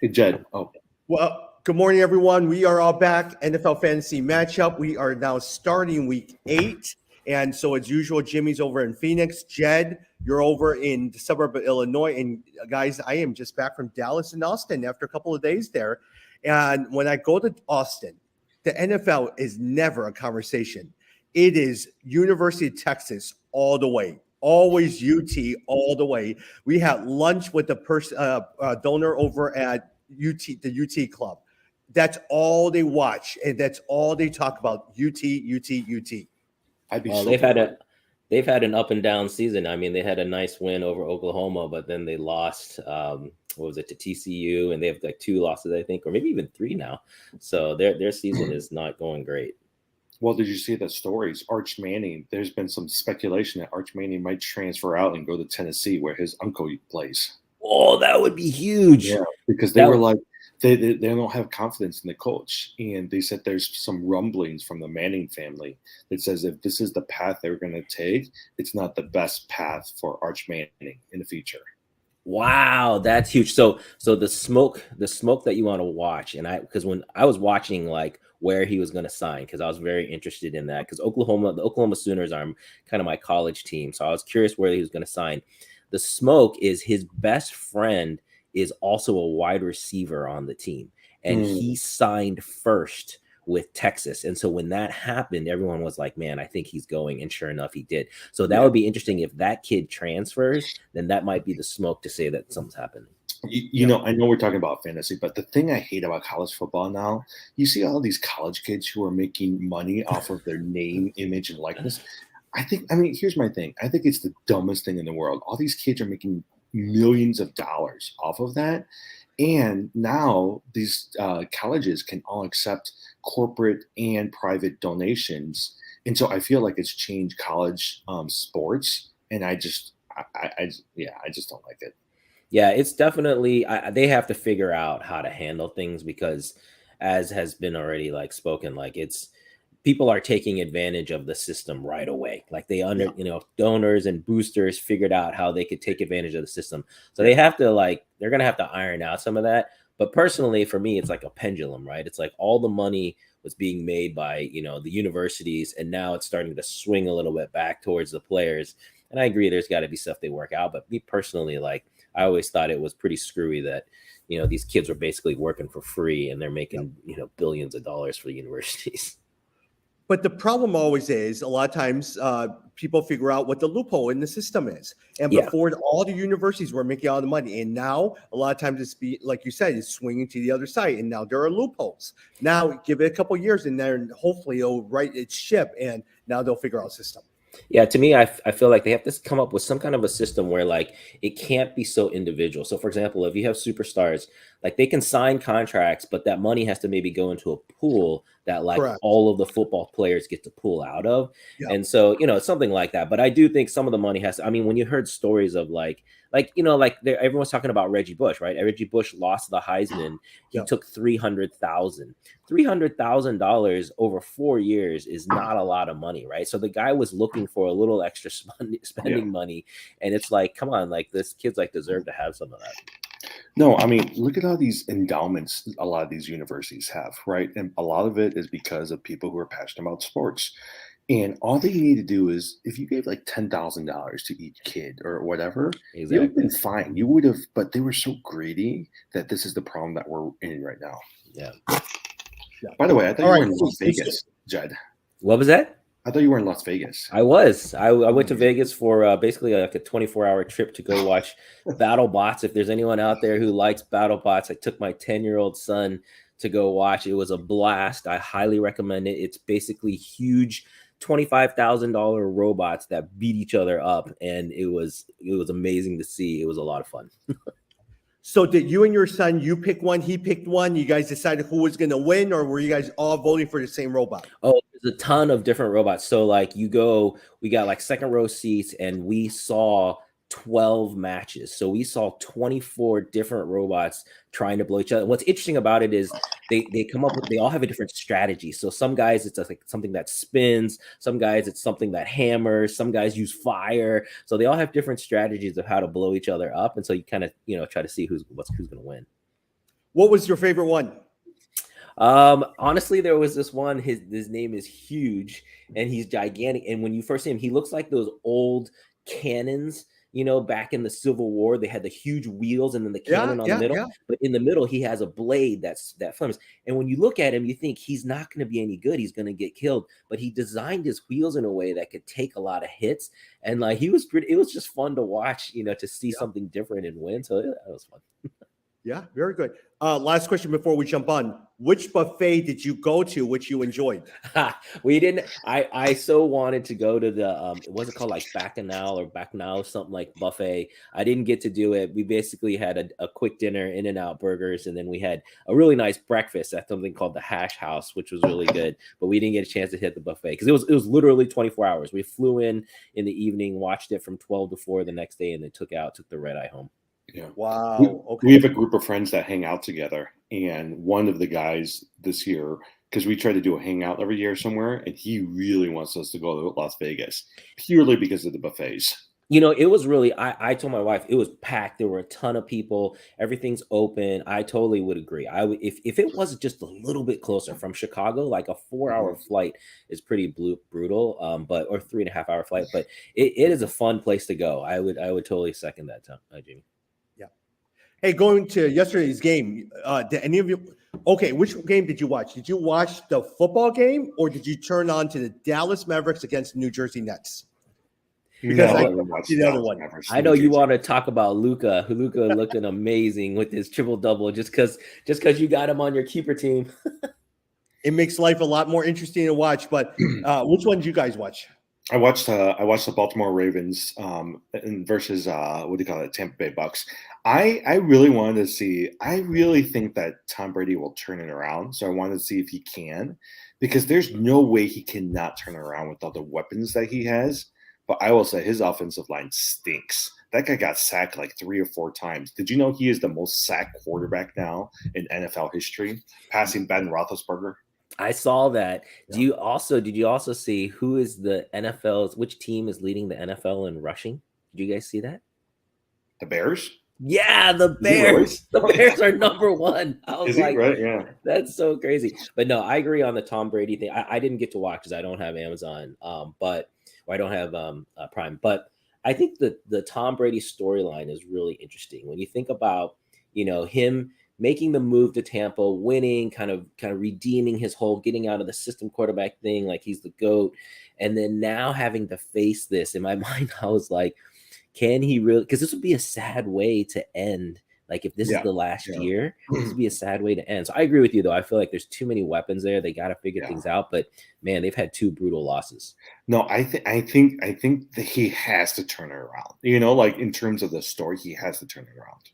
Hey, Jed. Oh, Well, good morning, everyone. We are all back. NFL Fantasy Matchup. We are now starting week 8. And so, as usual, Jimmy's over in Phoenix. Jed, you're over in the suburb of Illinois. And guys, I am just back from Dallas and Austin after a couple of days there. And when I go to Austin, the NFL is never a conversation. It is University of Texas all the way. Always UT all the way. We had lunch with the donor over at the UT club. That's all they watch, and that's all they talk about. UT. I'd be Well, so bored. they've had an up and down season. I mean, they had a nice win over Oklahoma, but then they lost. What was it, to TCU? And they have like 2 losses, I think, or maybe even 3 now. So their season is not going great. Well, did you see the stories? Arch Manning, there's been some speculation that Arch Manning might transfer out and go to Tennessee where his uncle plays. Oh, that would be huge. Yeah, because they were like, they don't have confidence in the coach. And they said there's some rumblings from the Manning family that says if this is the path they're going to take, it's not the best path for Arch Manning in the future. Wow, that's huge. So the smoke that you want to watch, and because when I was watching like where he was going to sign, because I was very interested in that, because the Oklahoma Sooners are kind of my college team, so I was curious where he was going to sign. The smoke is his best friend is also a wide receiver on the team, and he signed first with Texas. And so when that happened, everyone was like, man, I think he's going. And sure enough, he did. So that would be interesting. If that kid transfers, then that might be the smoke to say that something's happening. You know, I know we're talking about fantasy, but the thing I hate about college football now, you see all these college kids who are making money off of their name, image, and likeness. Here's my thing. I think it's the dumbest thing in the world. All these kids are making millions of dollars off of that. And now these colleges can all accept corporate and private donations. And so I feel like it's changed college sports. And I just don't like it. Yeah, it's definitely, they have to figure out how to handle things, because as has been already like spoken, like people are taking advantage of the system right away. Like donors and boosters figured out how they could take advantage of the system. So they have to they're going to have to iron out some of that. But personally, for me, it's like a pendulum, right? It's like all the money was being made by, the universities, and now it's starting to swing a little bit back towards the players. And I agree, there's got to be stuff they work out. But me personally, I always thought it was pretty screwy that, these kids were basically working for free and they're making, billions of dollars for the universities. But the problem always is a lot of times people figure out what the loophole in the system is. And before, all the universities were making all the money. And now a lot of times like you said, it's swinging to the other side. And now there are loopholes. Now give it a couple of years and then hopefully it'll right its ship. And now they'll figure out a system. Yeah, to me, I feel like they have to come up with some kind of a system where it can't be so individual. So, for example, if you have superstars, they can sign contracts, but that money has to maybe go into a pool that Correct. all of the football players get to pull out of. Yeah. And so, it's something like that. But I do think some of the money has to, when you heard stories of everyone's talking about Reggie Bush, right? Reggie Bush lost the Heisman. He took $300,000 over 4 years is not a lot of money, right? So the guy was looking for a little extra spending money, and it's like, come on, this kid's deserve to have some of that. No, look at all these endowments a lot of these universities have, right? And a lot of it is because of people who are passionate about sports. And all they need to do is, if you gave $10,000 to each kid or whatever, you would have been fine. You would have, but they were so greedy that this is the problem that we're in right now. Yeah. By the way, I thought you were in Las Vegas, Jed. What was that? I thought you were in Las Vegas. I was. I went to Vegas for basically a 24-hour trip to go watch BattleBots. If there's anyone out there who likes BattleBots, I took my 10-year-old son to go watch. It was a blast. I highly recommend it. It's basically huge $25,000 robots that beat each other up, and it was amazing to see. It was a lot of fun. So did you and your son, you pick one, he picked one, you guys decided who was going to win, or were you guys all voting for the same robot? Oh, there's a ton of different robots. So we got second row seats, and we saw 12 matches. So we saw 24 different robots trying to blow each other. What's interesting about it is they come up with, they all have a different strategy. So some guys it's like something that spins, some guys it's something that hammers, some guys use fire. So they all have different strategies of how to blow each other up. And so you kind of, try to see who's going to win. What was your favorite one? Honestly, there was this one, his name is Huge and he's gigantic. And when you first see him, he looks like those old cannons, back in the Civil War. They had the huge wheels and then the cannon on the middle. But in the middle, he has a blade that flames. And when you look at him, you think he's not going to be any good. He's going to get killed. But he designed his wheels in a way that could take a lot of hits. And like it was just fun to watch, to see something different and win. So that was fun. Yeah, very good. Last question before we jump on. Which buffet did you go to which you enjoyed? We didn't. I so wanted to go to the what's it called, like Bacchanal, something like buffet. I didn't get to do it. We basically had a quick dinner, In-N-Out Burgers, and then we had a really nice breakfast at something called the Hash House, which was really good. But we didn't get a chance to hit the buffet because it was literally 24 hours. We flew in the evening, watched it from 12 to 4 the next day, and then took the red eye home. Yeah. Wow. Okay. We have a group of friends that hang out together, and one of the guys this year, because we try to do a hangout every year somewhere, and he really wants us to go to Las Vegas purely because of the buffets. It was really, I told my wife, it was packed. There were a ton of people. Everything's open. I totally would agree. If it was just a little bit closer from Chicago, like a 4-hour flight is pretty brutal, or 3.5-hour flight, but it is a fun place to go. I would totally second that, Jamie. Hey, going to yesterday's game, did any of you? Okay, which game did you watch? Did you watch the football game, or did you turn on to the Dallas Mavericks against the New Jersey Nets? Because I watched the other one. I know you want to talk about Luka. Luka looking amazing with his triple-double just because you got him on your keeper team. It makes life a lot more interesting to watch. But which one did you guys watch? I watched the Baltimore Ravens versus Tampa Bay Bucks. I really wanted to see. I really think that Tom Brady will turn it around. So I wanted to see if he can, because there's no way he cannot turn it around with all the weapons that he has. But I will say his offensive line stinks. That guy got sacked like 3 or 4 times. Did you know he is the most sacked quarterback now in NFL history, passing Ben Roethlisberger? I saw that. Yeah. Did you also see who is which team is leading the NFL in rushing? Did you guys see that? The Bears? Yeah, the Bears. The Bears are number 1. I was like, right? Yeah. That's so crazy. But no, I agree on the Tom Brady thing. I didn't get to watch because I don't have Amazon, or I don't have Prime. But I think the Tom Brady storyline is really interesting when you think about, him making the move to Tampa, winning, kind of redeeming his whole getting out of the system quarterback thing, like he's the GOAT. And then now having to face this, in my mind, I was like, can he really? Because this would be a sad way to end. Like if this is the last year, this would be a sad way to end. So I agree with you, though. I feel like there's too many weapons there. They got to figure things out. But man, they've had 2 brutal losses. No, I think that he has to turn it around. Like in terms of the story, he has to turn it around.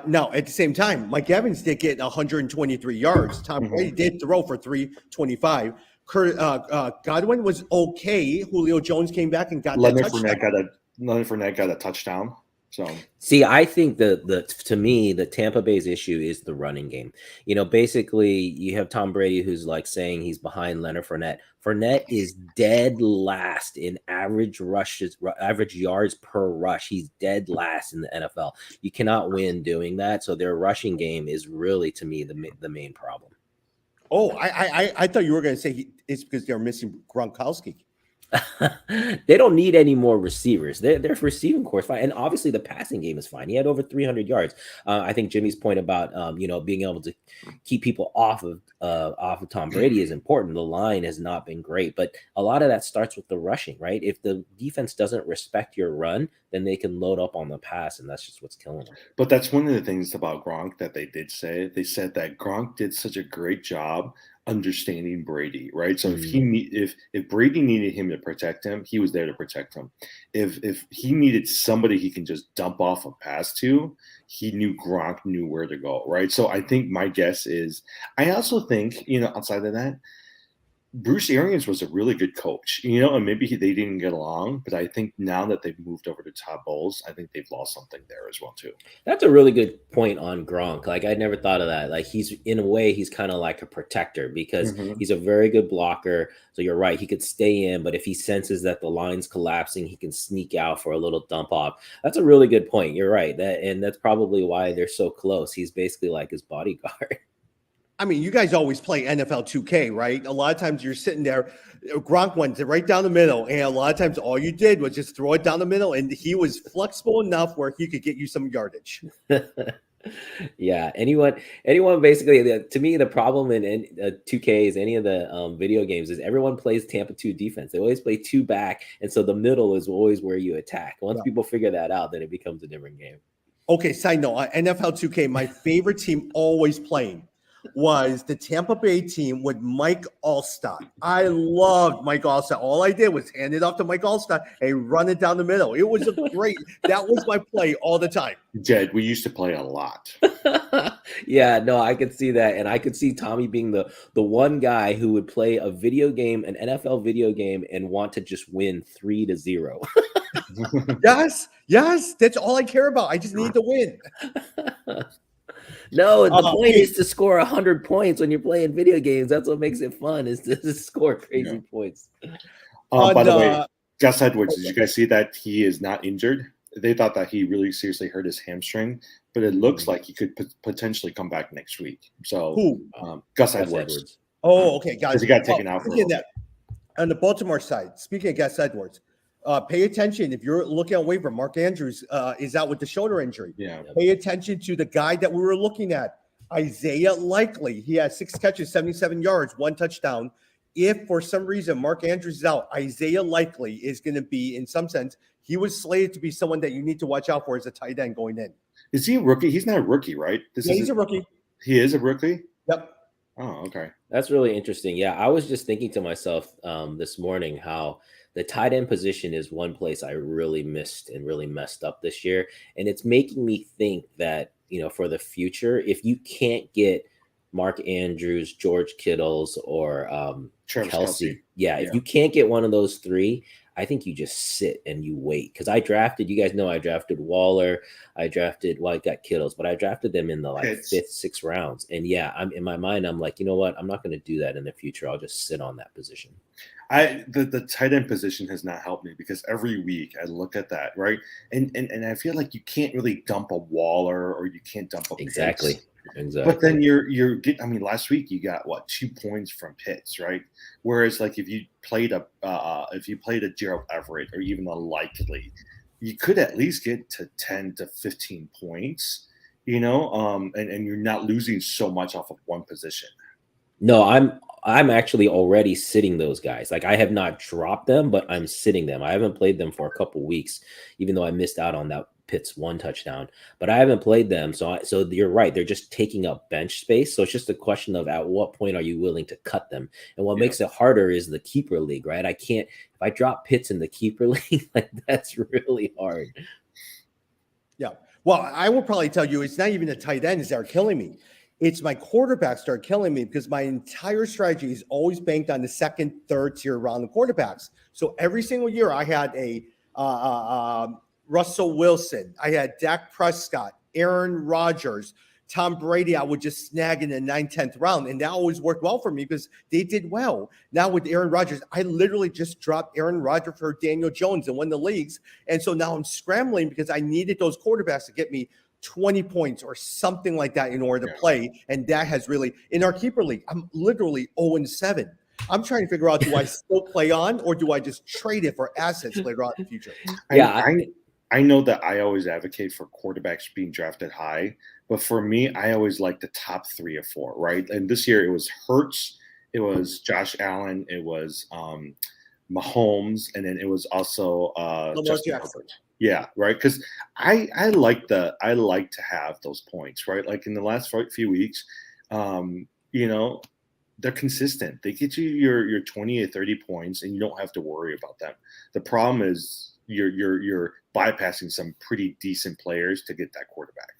Now, at the same time, Mike Evans did get 123 yards. Tom Brady did throw for 325. Godwin was okay. Julio Jones came back and got Leonard that touchdown. Leonard Fournette got a touchdown. So see, I think to me, the Tampa Bay's issue is the running game. Basically you have Tom Brady who's like saying he's behind Leonard Fournette. Fournette is dead last in average yards per rush. He's dead last in the NFL. You cannot win doing that. So their rushing game is really, to me, the main problem. Oh, I thought you were going to say it's because they're missing Gronkowski. They don't need any more receivers. Their receiving core is fine, and obviously the passing game is fine. He had over 300 yards. I think Jimmy's point about being able to keep people off of Tom Brady is important. The line has not been great, but a lot of that starts with the rushing, right? If the defense doesn't respect your run, then they can load up on the pass, and that's just what's killing them. But that's one of the things about Gronk that they did say. They said that Gronk did such a great job understanding Brady, right? So if Brady needed him to protect him, he was there to protect him. If he needed somebody he can just dump off a pass to, he knew Gronk knew where to go, right? So I think my guess is, I also think, outside of that, Bruce Arians was a really good coach, you know, and maybe they didn't get along, but I think now that they've moved over to Todd Bowles, I think they've lost something there as well too. That's a really good point on Gronk. Like I never thought of that. Like he's in a way he's kind of like a protector because Mhm. he's a very good blocker. So you're right, he could stay in, but if he senses that the line's collapsing, he can sneak out for a little dump off. That's a really good point. You're right. And that's probably why they're so close. He's basically like his bodyguard. I mean, you guys always play NFL 2K, right? A lot of times you're sitting there. Gronk went right down the middle, and a lot of times all you did was just throw it down the middle, and he was flexible enough where he could get you some yardage. Yeah, anyone basically to me the problem in 2Ks any of the video games is everyone plays Tampa 2 defense. They always play two back, and so the middle is always where you attack. Once Yeah. people figure that out, then it becomes a different game. Okay, side note, NFL 2K, my favorite team always playing was the Tampa Bay team with Mike Allstott. I loved Mike Allstott. All I did was hand it off to Mike Allstott and run it down the middle. It was that was my play all the time. Jed, we used to play a lot. Yeah, no, I could see that, and I could see Tommy being the one guy who would play a video game, an NFL video game, and want to just win 3-0. Yes, that's all I care about. I just need to win. No, the point hey. is to score 100 points when you're playing video games. That's what makes it fun, is to score crazy Yeah. points. By the way, Gus Edwards, did you guys see that he is not injured? They thought that he really seriously hurt his hamstring, but it looks like he could potentially come back next week. So, Who? Gus Gus Edwards. Oh, okay, guys. Because he got taken out for a Speaking little of that, on the Baltimore side, speaking of Gus Edwards, pay attention. If you're looking at waiver, Mark Andrews is out with the shoulder injury. Yeah. Pay attention to the guy that we were looking at, Isaiah Likely. He has 6 catches, 77 yards, 1 touchdown. If for some reason Mark Andrews is out, Isaiah Likely is going to be, in some sense, he was slated to be someone that you need to watch out for as a tight end going in. Is he a rookie? He's not a rookie, right? He's a rookie. He is a rookie? Yep. Oh, okay. That's really interesting. Yeah, I was just thinking to myself this morning how the tight end position is one place I really missed and really messed up this year. And it's making me think that, for the future, if you can't get Mark Andrews, George Kittles, or Kelsey. Yeah, if you can't get one of those three, I think you just sit and you wait. Because I drafted Waller, I got Kittles, but I drafted them in the 5th, 6th rounds. And yeah, I'm in my mind, I'm like, you know what? I'm not going to do that in the future. I'll just sit on that position. The tight end position has not helped me because every week I look at that, right? And I feel like you can't really dump a Waller or you can't dump a Exactly. Pitts. Exactly. But then you're getting. I mean, last week you got 2 points from Pitts, right? Whereas like if you played a Gerald Everett or even a Likely, you could at least get to 10 to 15 points, and you're not losing so much off of one position. No, I'm actually already sitting those guys. Like I have not dropped them, but I'm sitting them. I haven't played them for a couple weeks, even though I missed out on that Pitts 1 touchdown. But I haven't played them, so you're right. They're just taking up bench space. So it's just a question of at what point are you willing to cut them? And what makes it harder is the keeper league, right? I can't if I drop Pitts in the keeper league, like that's really hard. Yeah. Well, I will probably tell you it's not even the tight ends that are killing me. It's my quarterbacks start killing me because my entire strategy is always banked on the 2nd, 3rd tier round of quarterbacks. So every single year I had a Russell Wilson, I had Dak Prescott, Aaron Rodgers, Tom Brady. I would just snag in the 9th, 10th round. And that always worked well for me because they did well. Now with Aaron Rodgers, I literally just dropped Aaron Rodgers for Daniel Jones and won the leagues. And so now I'm scrambling because I needed those quarterbacks to get me 20 points or something like that in order to play. And that has really, in our keeper league, I'm literally 0-7. I'm trying to figure out, do I still play on or do I just trade it for assets later on in the future? Yeah. I know that I always advocate for quarterbacks being drafted high, but for me, I always like the top 3 or 4, right? And this year it was Hurts, it was Josh Allen, it was Mahomes, and then it was also Justin Herbert. Yeah, right. Because I like to have those points, right? Like in the last few weeks, they're consistent. They get you your 20 or 30 points, and you don't have to worry about them. The problem is you're bypassing some pretty decent players to get that quarterback.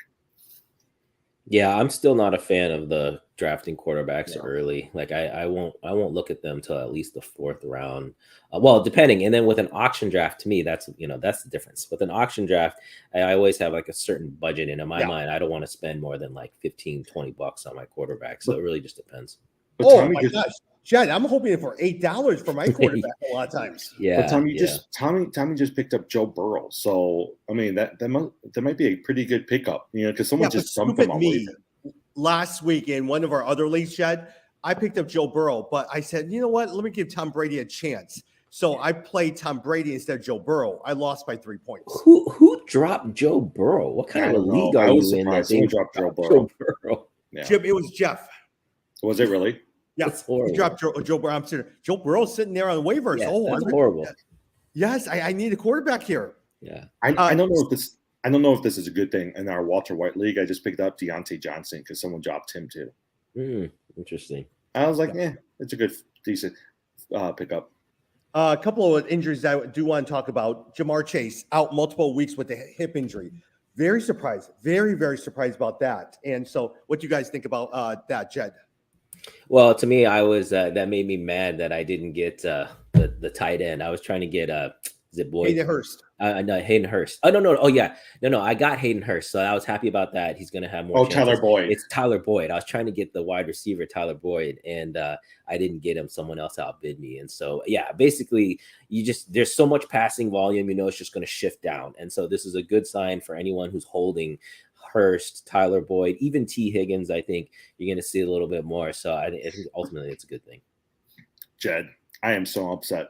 Yeah, I'm still not a fan of the drafting quarterbacks Yeah. early. Like I won't look at them till at least the fourth round. Well, depending. And then with an auction draft, to me, that's the difference. With an auction draft, I always have like a certain budget, and in my Yeah. mind, I don't want to spend more than like 15, $20 on my quarterback. So But- it really just depends. But Oh Tommy my just, gosh, Jed, I'm hoping for $8 for my quarterback a lot of times. Yeah. but Tommy yeah. just Tommy just picked up Joe Burrow. So I mean that might be a pretty good pickup, because someone Yeah, but just dumped him stupid on me. waiver. Last week in one of our other leagues, Jed, I picked up Joe Burrow, but I said, you know what? Let me give Tom Brady a chance. So I played Tom Brady instead of Joe Burrow. I lost by 3 points. Who dropped Joe Burrow? What kind I of a don't know. league are I was you in that surprised someone they dropped Joe dropped Burrow. Burrow? Yeah. Jim, it was Jeff. Was it really? Yeah, That's horrible. he dropped Joe Burrow. I'm sitting. Joe Burrow's sitting there on the waivers. Yeah, Oh, that's I- horrible. yes, I need a quarterback here. Yeah. I don't know if this is a good thing. In our Walter White league, I just picked up Deontay Johnson because someone dropped him too. Interesting. I was like, it's a good, decent pickup. A couple of injuries I do want to talk about. Jamar Chase out multiple weeks with a hip injury. Very surprised. Very, very surprised about that. And so, what do you guys think about that, Jed? Well, to me, I was that made me mad that I didn't get the tight end. I was trying to get is it Boyd? Hayden Hurst. No, Hayden Hurst. Oh no. Oh yeah, no. I got Hayden Hurst, so I was happy about that. He's going to have more. Oh, chances. Tyler Boyd. It's Tyler Boyd. I was trying to get the wide receiver Tyler Boyd, and I didn't get him. Someone else outbid me, and so yeah, basically, there's so much passing volume. It's just going to shift down, and so this is a good sign for anyone who's holding Hurst, Tyler Boyd, even T. Higgins. I think you're going to see a little bit more. So I think ultimately it's a good thing. Jed, I am so upset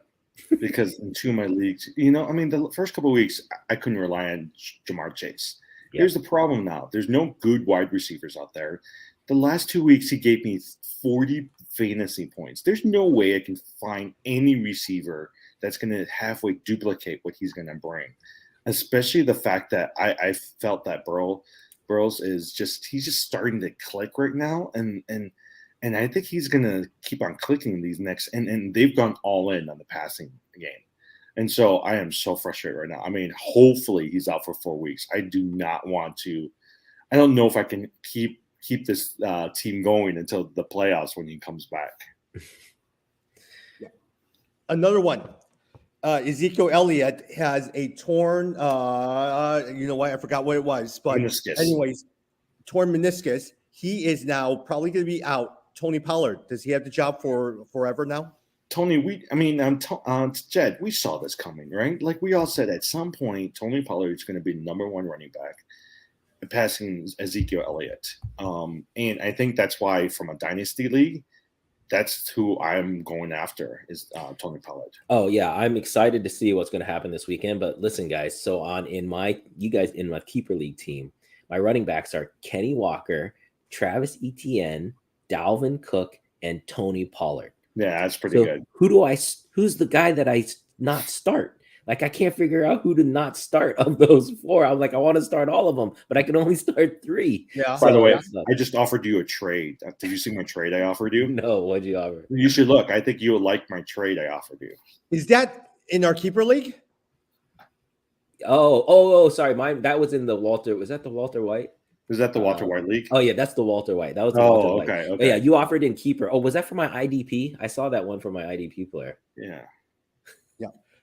because in two of my leagues, the first couple of weeks, I couldn't rely on Jamar Chase. Yeah. Here's the problem now. There's no good wide receivers out there. The last 2 weeks, he gave me 40 fantasy points. There's no way I can find any receiver that's going to halfway duplicate what he's going to bring, especially the fact that I felt that Burrows he's just starting to click right now. And I think he's going to keep on clicking these next, and they've gone all in on the passing game. And so I am so frustrated right now. I mean, hopefully he's out for 4 weeks. I don't know if I can keep this team going until the playoffs when he comes back. Another one. Ezekiel Elliott has a torn, you know what? I forgot what it was, but Meniscus. anyways, torn meniscus. He is now probably going to be out. Tony Pollard, does he have the job for forever now? Tony, Jed, we saw this coming, right? Like we all said at some point, Tony Pollard is going to be number one running back, passing Ezekiel Elliott. And I think that's why from a dynasty league, that's who I'm going after is Tony Pollard. Oh yeah, I'm excited to see what's going to happen this weekend. But listen, guys, so in my keeper league team, my running backs are Kenny Walker, Travis Etienne, Dalvin Cook, and Tony Pollard. Yeah, that's pretty good. Who's the guy that I not start? Like I can't figure out who to not start of those four. I'm like, I want to start all of them, but I can only start 3. Yeah. By the way, that's not- I just offered you a trade. Did you see my trade I offered you? no, what'd you offer? You should look. I think you would like my trade I offered you. Is that in our keeper league? Oh, sorry. That was in the Walter. Was that the Walter White? Is that the Walter White league? Oh yeah, that's the Walter White. That was the Walter White. Okay. Oh, yeah, you offered in keeper. Oh, was that for my IDP? I saw that one for my IDP player. Yeah.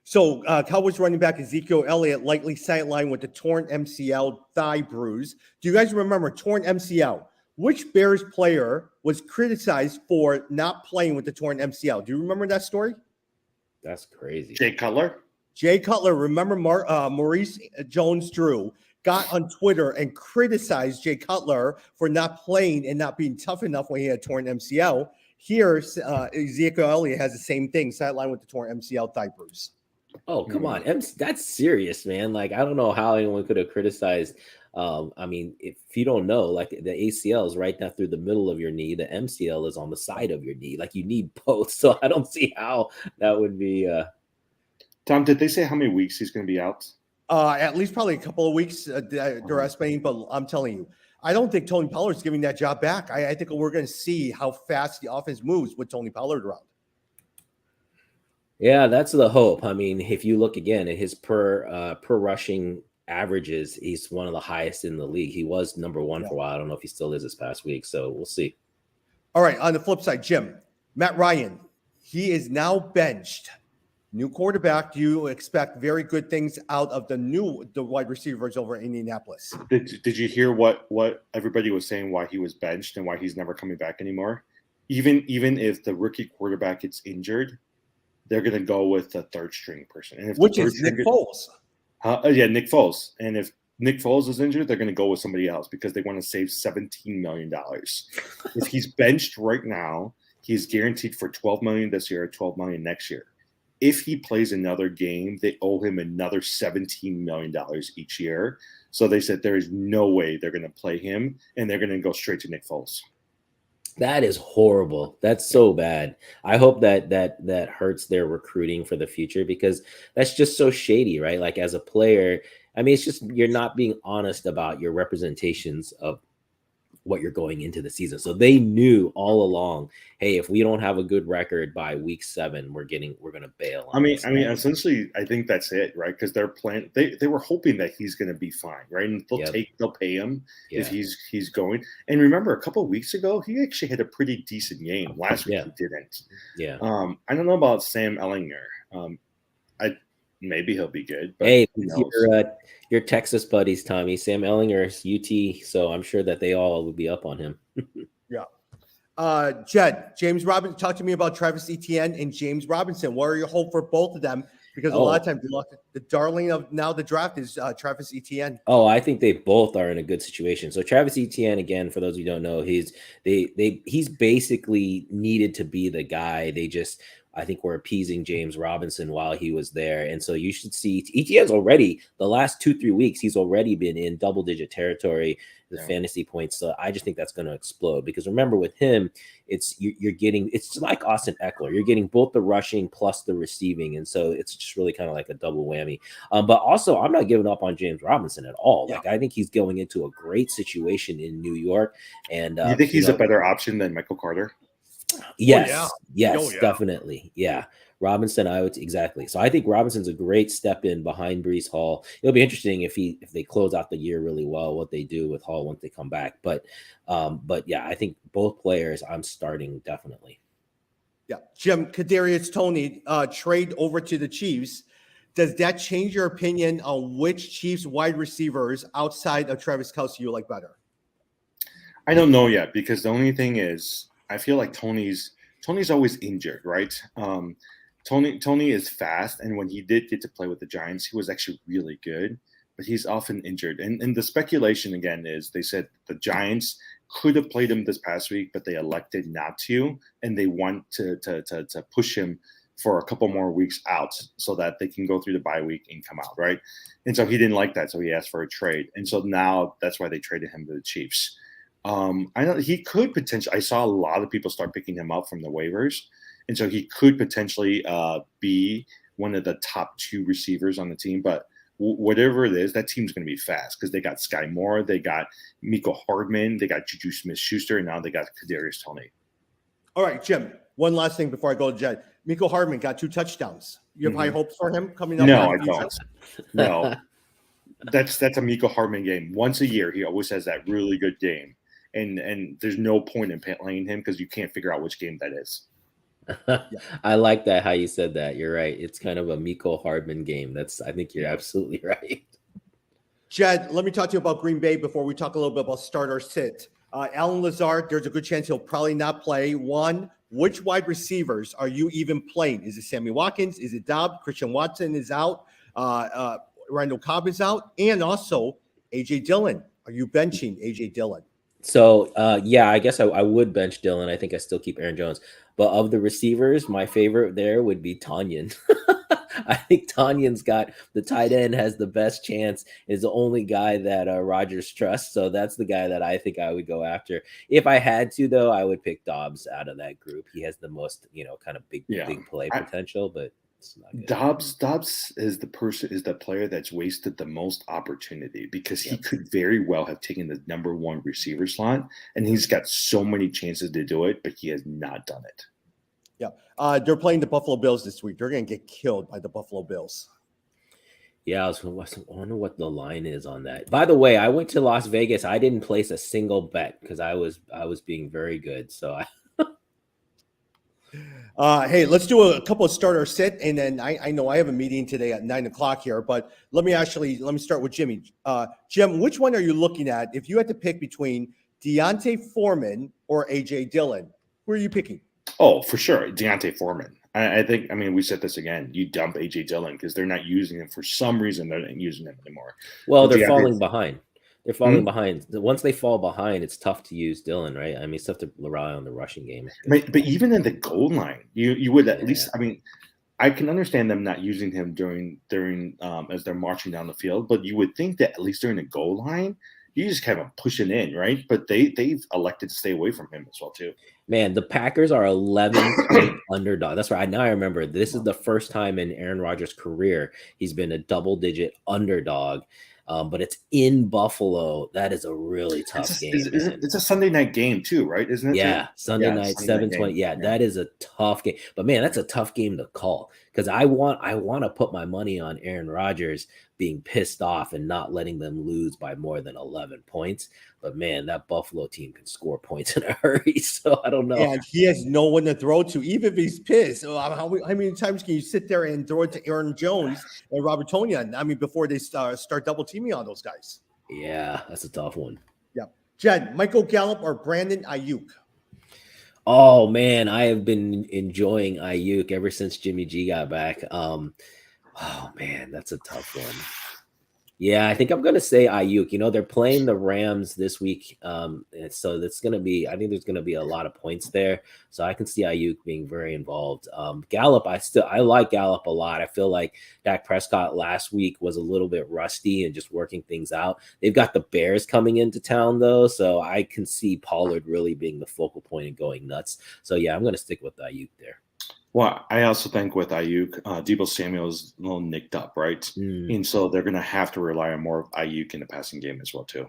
So Cowboys running back Ezekiel Elliott likely sidelined with the torn MCL thigh bruise. Do you guys remember torn MCL? Which Bears player was criticized for not playing with the torn MCL? Do you remember that story? That's crazy. Jay Cutler? Jay Cutler, remember Maurice Jones-Drew got on Twitter and criticized Jay Cutler for not playing and not being tough enough when he had torn MCL. Here, Ezekiel Elliott has the same thing, sidelined with the torn MCL thigh bruise. Oh, come on. That's serious, man. Like, I don't know how anyone could have criticized. If you don't know, like the ACL is right now through the middle of your knee. The MCL is on the side of your knee. Like you need both. So I don't see how that would be. Tom, did they say how many weeks he's going to be out? At least probably a couple of weeks, they're estimating. But I'm telling you, I don't think Tony Pollard's giving that job back. I think we're going to see how fast the offense moves with Tony Pollard around. Yeah, that's the hope. I mean, if you look again at his per rushing averages, he's one of the highest in the league. He was number one Yeah. for a while. I don't know if he still is this past week, so we'll see. All right, on the flip side, Jim, Matt Ryan, he is now benched. New quarterback. Do you expect very good things out of the wide receivers over in Indianapolis? Did you hear what everybody was saying, why he was benched and why he's never coming back anymore? Even if the rookie quarterback gets injured, they're going to go with the third string person. And if Which is Nick Foles. Yeah, Nick Foles. And if Nick Foles is injured, they're going to go with somebody else because they want to save $17 million. If he's benched right now, he's guaranteed for $12 million this year, $12 million next year. If he plays another game, they owe him another $17 million each year. So they said there is no way they're going to play him, and they're going to go straight to Nick Foles. That is horrible. That's so bad. I hope that hurts their recruiting for the future, because that's just so shady, right? Like, as a player, I mean, it's just, you're not being honest about your representations of what you're going into the season. So they knew all along, hey, if we don't have a good record by week 7, we're going to bail. I mean, essentially, I think that's it, right? Because they're planning. They were hoping that he's going to be fine, right? And they'll pay him if he's going. And remember, a couple of weeks ago, he actually had a pretty decent game. Last week he didn't. Yeah. I don't know about Sam Ellinger. Maybe he'll be good. But hey, your Texas buddies, Tommy. Sam Ellinger is UT, so I'm sure that they all would be up on him. Yeah. Jed, James Robinson, talk to me about Travis Etienne and James Robinson. What are your hope for both of them? Because a lot of times the darling of now the draft is Travis Etienne. Oh, I think they both are in a good situation. So Travis Etienne, again, for those of you who don't know, he's basically needed to be the guy. I think we're appeasing James Robinson while he was there. And so you should see Etienne's already, the last 2-3 weeks, he's already been in double-digit territory, the fantasy points. So I just think that's going to explode, because remember, with him, you're getting, it's like Austin Eckler. You're getting both the rushing plus the receiving. And so it's just really kind of like a double whammy. But also, I'm not giving up on James Robinson at all. Like, I think he's going into a great situation in New York. And you think he's a better option than Michael Carter? Yes, definitely. Yeah. Robinson, exactly. So I think Robinson's a great step in behind Breece Hall. It'll be interesting if they close out the year really well, what they do with Hall once they come back. But yeah, I think both players I'm starting definitely. Yeah. Jim, Kadarius Toney trade over to the Chiefs. Does that change your opinion on which Chiefs wide receivers outside of Travis Kelce you like better? I don't know yet, because the only thing is, I feel like Tony's always injured, right? Tony is fast, and when he did get to play with the Giants, he was actually really good, but he's often injured. And the speculation again is, they said the Giants could have played him this past week, but they elected not to, and they want to push him for a couple more weeks out so that they can go through the bye week and come out, right? And so he didn't like that, so he asked for a trade, and so now that's why they traded him to the Chiefs. I know he could potentially. I saw a lot of people start picking him up from the waivers, and so he could potentially be one of the top 2 receivers on the team. But whatever it is, that team's going to be fast, because they got Sky Moore, they got Mecole Hardman, they got Juju Smith-Schuster, and now they got Kadarius Toney. All right, Jim. One last thing before I go to Jed. Mecole Hardman got 2 touchdowns. You have high hopes for him coming up? No, I don't. No, that's a Mecole Hardman game. Once a year, he always has that really good game. And there's no point in playing him, because you can't figure out which game that is. I like that, how you said that. You're right. It's kind of a Mecole Hardman game. I think you're absolutely right. Jed, let me talk to you about Green Bay before we talk a little bit about start or sit. Allen Lazard, there's a good chance he'll probably not play. One, which wide receivers are you even playing? Is it Sammy Watkins? Is it Dobbs? Christian Watson is out. Randall Cobb is out. And also A.J. Dillon. Are you benching A.J. Dillon? So, I guess I would bench Dillon. I think I still keep Aaron Jones. But of the receivers, my favorite there would be Tonyan. I think Tanyan's got the tight end, has the best chance, is the only guy that Rodgers trusts. So that's the guy that I think I would go after. If I had to, though, I would pick Dobbs out of that group. He has the most, kind of big play potential, but it's not good. Dobbs is the player that's wasted the most opportunity, because he could very well have taken the number 1 receiver slot, and he's got so many chances to do it, but he has not done it. Yeah. They're playing the Buffalo Bills this week. They're going to get killed by the Buffalo Bills. Yeah, I wonder what the line is on that. By the way, I went to Las Vegas. I didn't place a single bet because I was being very good. So Hey, let's do a couple of starter sit, and then I know I have a meeting today at 9 o'clock here, but let me start with Jimmy. Jim, which one are you looking at if you had to pick between Deontay Foreman or AJ Dillon? Who are you picking? Oh, for sure, Deontay Foreman. I think. I mean, we said this again. You dump AJ Dillon because they're not using him for some reason. They're not using him anymore. well, But they're Deontay, falling behind. They're falling Hmm? behind. Once they fall behind, it's tough to use Dylan, right? I mean, it's tough to rely on the rushing game. But even in the goal line, you would at Yeah. least. I mean, I can understand them not using him during as they're marching down the field, but you would think that at least during the goal line, you just kind of push it in, right? But they've elected to stay away from him as well too. Man, the Packers are 11-point underdog. That's right. Now I remember this is the first time in Aaron Rodgers' career he's been a double-digit underdog. But it's in Buffalo. That is a really tough game, man. It's a Sunday night game too, right? Isn't it? Yeah, Sunday night, Sunday night 7:20. game. Yeah, that is a tough game. But man, that's a tough game to call because I want to put my money on Aaron Rodgers being pissed off and not letting them lose by more than 11 points. But man, that Buffalo team can score points in a hurry. So I don't know. And he has no one to throw to, even if he's pissed. How many times can you sit there and throw it to Aaron Jones and Robert Tonyan? I mean, before they start double teaming on those guys. Yeah, that's a tough one. Yeah. Jed, Michael Gallup or Brandon Ayuk? Oh man, I have been enjoying Ayuk ever since Jimmy G got back. Oh man, that's a tough one. Yeah, I think I'm gonna say Ayuk. You know, they're playing the Rams this week, and so that's gonna be. I think there's gonna be a lot of points there. So I can see Ayuk being very involved. Gallup, I like Gallup a lot. I feel like Dak Prescott last week was a little bit rusty and just working things out. They've got the Bears coming into town though, so I can see Pollard really being the focal point and going nuts. So yeah, I'm gonna stick with Ayuk there. Well, I also think with Ayuk, Debo Samuel is a little nicked up, right? Mm. And so they're going to have to rely on more of Ayuk in the passing game as well too.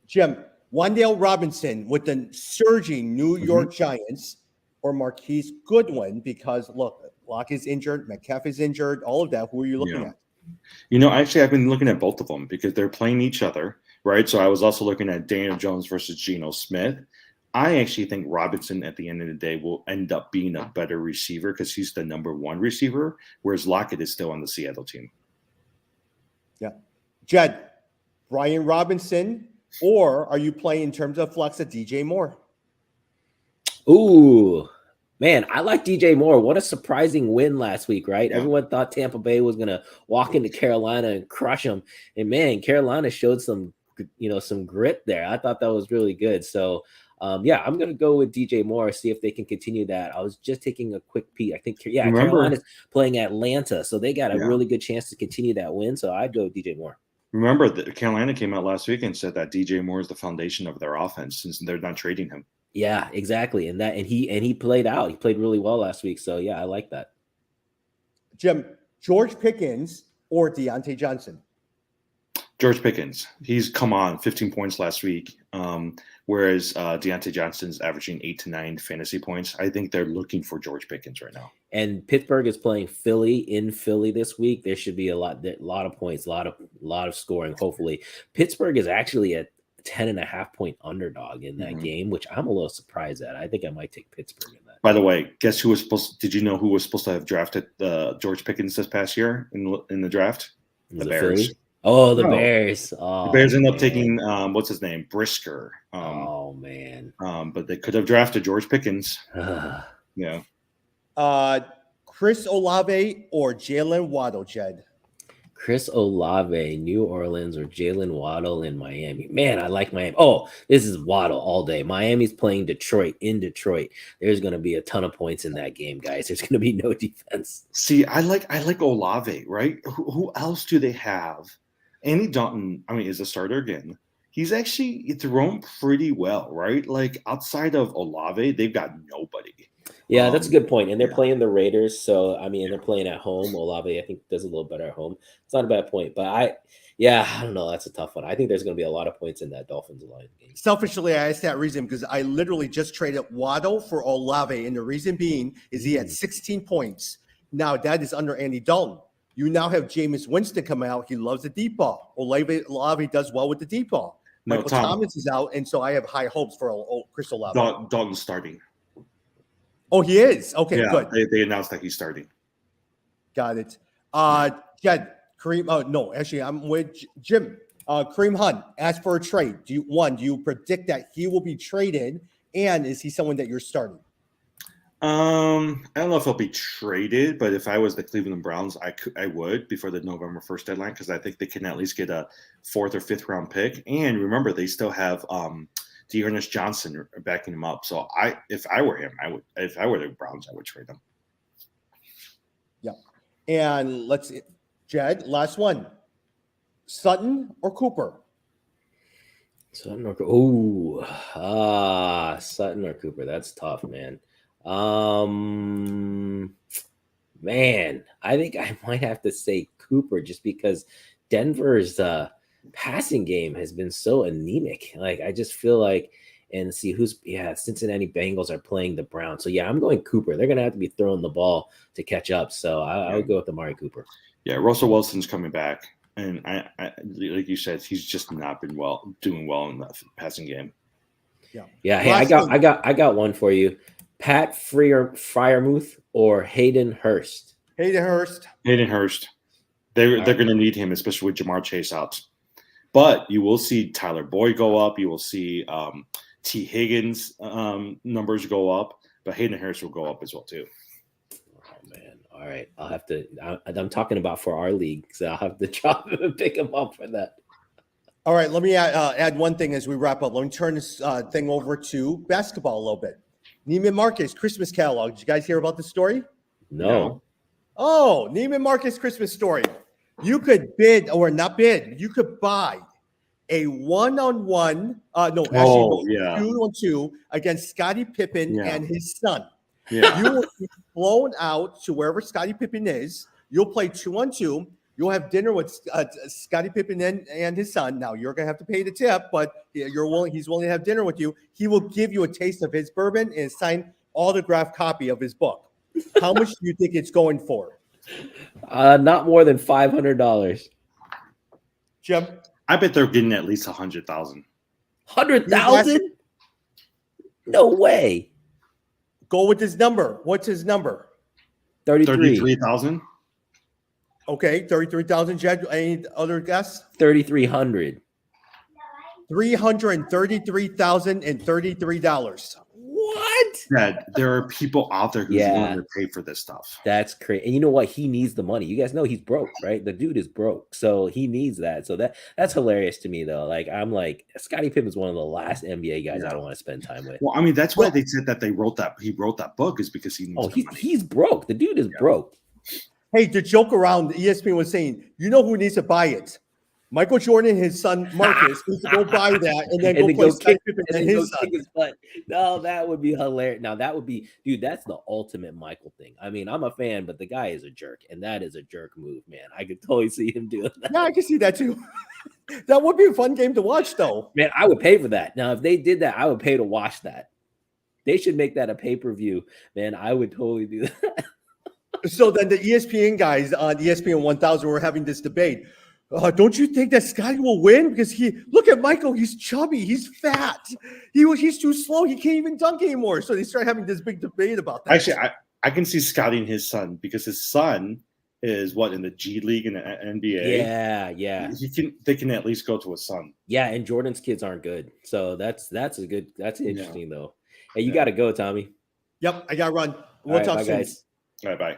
Jim, Wan'Dale Robinson with the surging New York Giants or Marquise Goodwin because, look, Locke is injured, Metcalf is injured, all of that. Who are you looking at? You know, actually, I've been looking at both of them because they're playing each other, right? So I was also looking at Daniel Jones versus Geno Smith. I actually think Robinson at the end of the day will end up being a better receiver because he's the number one receiver, whereas Lockett is still on the Seattle team. Yeah. Jed, Brian Robinson, or are you playing in terms of flex at DJ Moore? Ooh, man, I like DJ Moore. What a surprising win last week, right? Yeah. Everyone thought Tampa Bay was going to walk into Carolina and crush them. And man, Carolina showed some grit there. I thought that was really good. So, yeah, I'm going to go with DJ Moore, see if they can continue that. I was just taking a quick peek. I think, Carolina's playing Atlanta, so they got a really good chance to continue that win. So I'd go with DJ Moore. Remember that Carolina came out last week and said that DJ Moore is the foundation of their offense since they're not trading him. Yeah, exactly. And he played out. He played really well last week. So yeah, I like that. Jim, George Pickens or Deontay Johnson? George Pickens. He's come on 15 points last week, whereas Deontay Johnson's averaging 8 to 9 fantasy points. I think they're looking for George Pickens right now. And Pittsburgh is playing Philly in Philly this week. There should be a lot of points, a lot of scoring. Hopefully, Pittsburgh is actually a 10.5 point underdog in that game, which I'm a little surprised at. I think I might take Pittsburgh in that. By the way, guess who was supposed? Did you know who was supposed to have drafted George Pickens this past year in the draft? Was the it Bears. Philly? Oh, the Bears. Oh, the Bears ended up taking what's his name, Brisker. Oh man. But they could have drafted George Pickens. Yeah. Chris Olave or Jalen Waddle, Jed? Chris Olave, New Orleans, or Jalen Waddle in Miami. Man, I like Miami. Oh, this is Waddle all day. Miami's playing Detroit in Detroit. There's going to be a ton of points in that game, guys. There's going to be no defense. See, I like Olave, right? Who else do they have? Andy Dalton, I mean, is a starter again. He's actually thrown pretty well, right? Like outside of Olave, they've got nobody. Yeah, that's a good point. And they're playing the Raiders. So, I mean, they're playing at home. Olave, I think, does a little better at home. It's not a bad point. But I don't know. That's a tough one. I think there's going to be a lot of points in that Dolphins-Lions game. Selfishly, I asked that reason because I literally just traded Waddle for Olave. And the reason being is he had 16 points. Now, that is under Andy Dalton. You now have Jameis Winston coming out. He loves the deep ball. Olave does well with the deep ball. No, Michael Tom. Thomas is out, and so I have high hopes for Chris Olave. Dalton's starting. Oh, he is? Okay, Yeah, good. they announced that he's starting. Got it. Jed, Kareem, no, actually, I'm with Jim. Kareem Hunt asked for a trade. Do you predict that he will be traded, and is he someone that you're starting? I don't know if he'll be traded, but if I was the Cleveland Browns, I would before the November 1st deadline, because I think they can at least get a 4th or 5th round pick. And remember, they still have Dearness Johnson backing him up. So if I were him, if I were the Browns, I would trade him. Yeah. And Jed, last one. Sutton or Cooper? Sutton or Sutton or Cooper. That's tough, man. Man, I think I might have to say Cooper just because Denver's passing game has been so anemic. Like, I just feel like, and see Cincinnati Bengals are playing the Browns. So yeah, I'm going Cooper. They're gonna have to be throwing the ball to catch up. So I would go with Amari Cooper. Yeah, Russell Wilson's coming back, and I like you said, he's just not been doing well in the passing game. Yeah. Hey, I got one for you. Pat Freiermuth or Hayden Hurst? Hayden Hurst. They're going to need him, especially with Jamar Chase out. But you will see Tyler Boyd go up. You will see T. Higgins numbers go up. But Hayden Hurst will go up as well too. Oh man! All right, I'll have to. I'm talking about for our league, so I'll have to drop him and pick him up for that. All right, let me add one thing as we wrap up. Let me turn this thing over to basketball a little bit. Neiman Marcus Christmas catalog. Did you guys hear about the story? No. Oh, Neiman Marcus Christmas story. You could bid or not bid. You could buy a 1-on-1. 2-on-2 against Scottie Pippen and his son. Yeah. You will be flown out to wherever Scottie Pippen is. You'll play 2-on-2. You'll have dinner with Scottie Pippen and his son. Now, you're going to have to pay the tip, but he's willing to have dinner with you. He will give you a taste of his bourbon and a signed autographed copy of his book. How much do you think it's going for? Not more than $500. Jim? I bet they're getting at least 100,000. 100,000? No way. Go with his number. What's his number? 33,000. Okay, 33,000. Jed, any other guess? 3,300. $333,033. What? Jed, there are people out there who's willing to pay for this stuff. That's crazy. And you know what? He needs the money. You guys know he's broke, right? The dude is broke, so he needs that. So that's hilarious to me, though. Like, I'm like, Scottie Pippen is one of the last NBA guys I don't want to spend time with. Well, I mean, that's why they said that he wrote that book is because he needs the money. He's broke. The dude is broke. Hey, the joke around, ESPN was saying, you know who needs to buy it? Michael Jordan and his son Marcus needs to go buy that and then go play Scottie Pippen and his son. No, that would be hilarious. Now, that would be, dude, that's the ultimate Michael thing. I mean, I'm a fan, but the guy is a jerk, and that is a jerk move, man. I could totally see him doing that. Yeah, I can see that too. That would be a fun game to watch, though. Man, I would pay for that. Now, if they did that, I would pay to watch that. They should make that a pay-per-view. Man, I would totally do that. So then the ESPN guys on ESPN 1000 were having this debate. Don't you think that Scottie will win? Because look at Michael, he's chubby, he's fat, he's too slow, he can't even dunk anymore. So they start having this big debate about that. Actually, I can see Scottie and his son, because his son is in the G League and the NBA. Yeah. They can at least go to his son. Yeah, and Jordan's kids aren't good, so that's interesting though. Hey, you got to go, Tommy. Yep, I got to run. We'll talk soon. Guys. All right, bye.